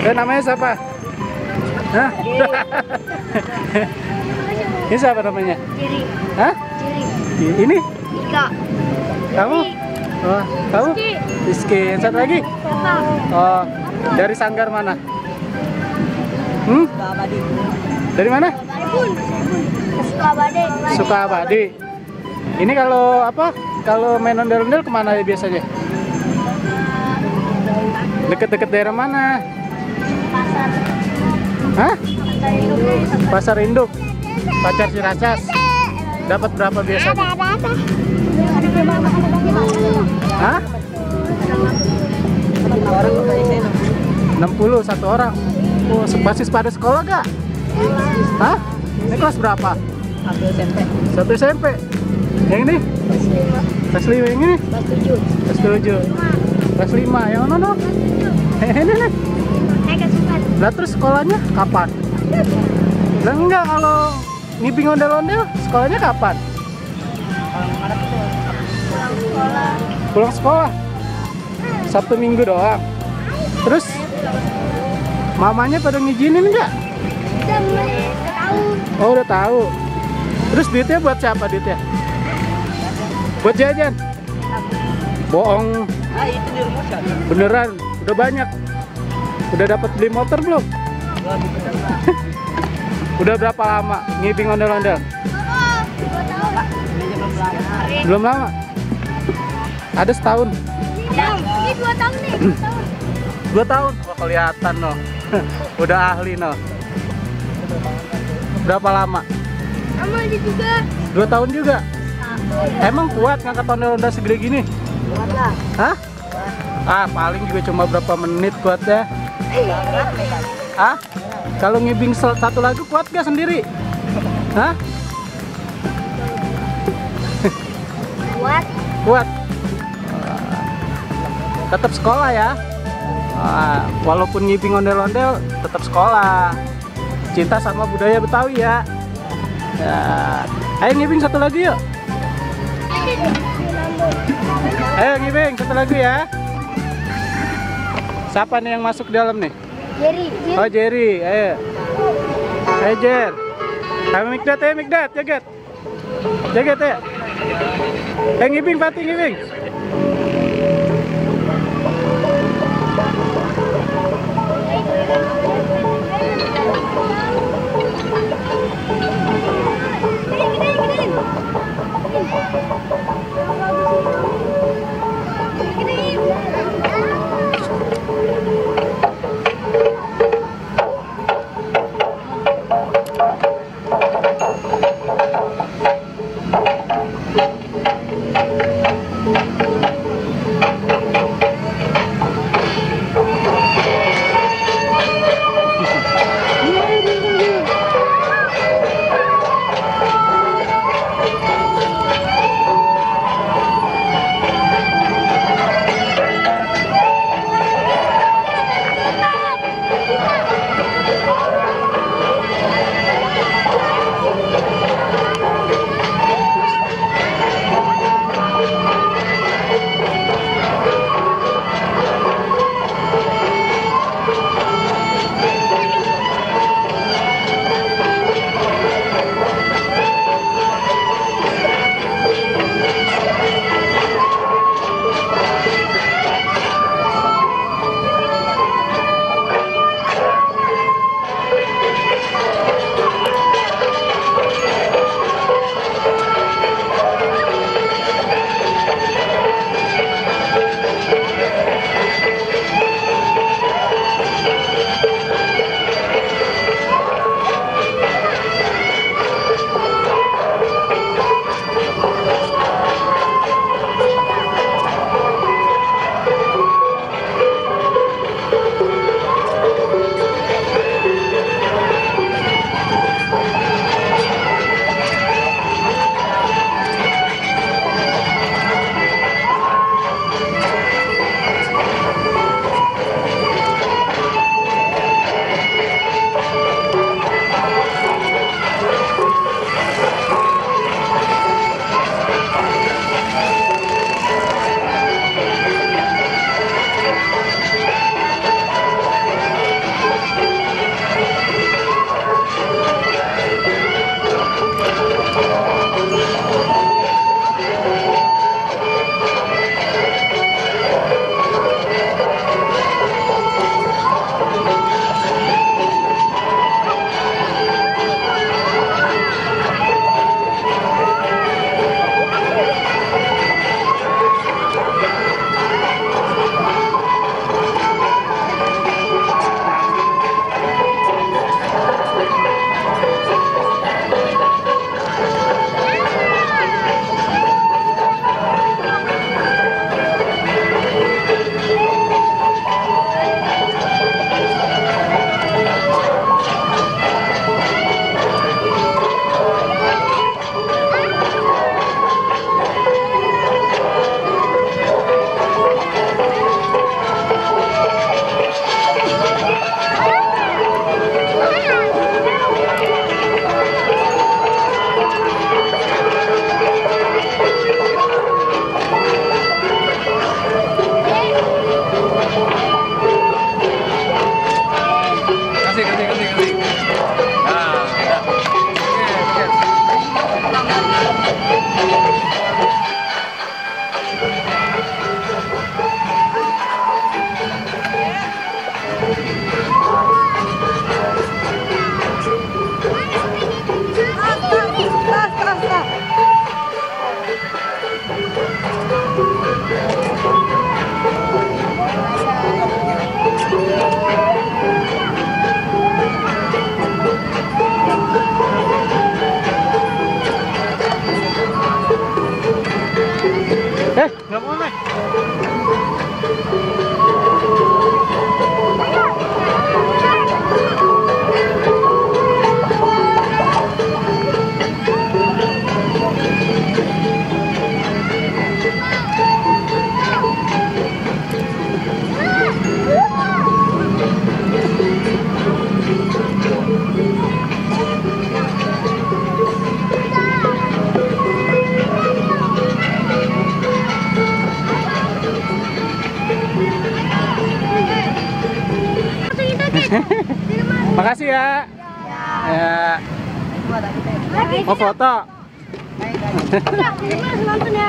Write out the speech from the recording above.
Namanya siapa? Hah? Ini siapa namanya? Jiri. Hah? Jiri. Ini? Ika. Kamu? Oh, kamu? Rizky. Yang satu lagi? Ika. Oh, dari sanggar mana? Hmm? Dari mana? Sukabade. Sukabade. Ini kalau apa? Kalau main ondel-ondel kemana ya biasanya? Deket-deket daerah mana? Pasar. Hah? Pasar Induk. Pasar Induk. Pacar Ciracas. Dapat berapa biasanya? Hah? 60 satu orang. Oh, masih pada sekolah gak? Hah? Ini kelas berapa? Satu SMP. Yang ini? Kelas 5. Yang ini? Kelas 7. Kelas 5. Yang mana? Ini nih. Lah terus sekolahnya kapan? Lah enggak, kalau ngibing ondel-ondel sekolahnya kapan? Pulang sekolah. Sabtu Minggu doang. Terus mamanya pada ngizinin enggak? Oh, udah tahu. Terus duitnya buat siapa duitnya? Buat jajan? Bohong. Beneran, udah banyak. Udah dapat beli motor belum? Udah berapa lama ngibing ondel-ondel? Belum lama. Ada setahun. Ini 2 tahun nih. 2 tahun. Wah, kelihatan noh. Udah ahli noh. Berapa lama? Sama ini juga. 2 tahun juga. Emang kuat ngangkat ondel-ondel segede gini? Kuat lah. Hah? Ah, paling juga cuma berapa menit kuatnya. Hah? Kalau ngibing satu lagu kuat gak sendiri? Hah? Kuat. Kuat. Tetap sekolah ya. Walaupun ngibing ondel-ondel tetap sekolah. Cinta sama budaya Betawi ya. Ya. Ayo ngibing satu lagu yuk. Ayo ngibing satu lagu ya. Siapa nih yang masuk dalam nih? Jerry. Oh, Jerry. Ayo. Ayo Jer. Ayo Mikdat ya, Mikdat. Jagat. Jagat ya. Ngibing, Fatih ngibing. makasih ya. Ya. Mau foto? Udah, nonton ya.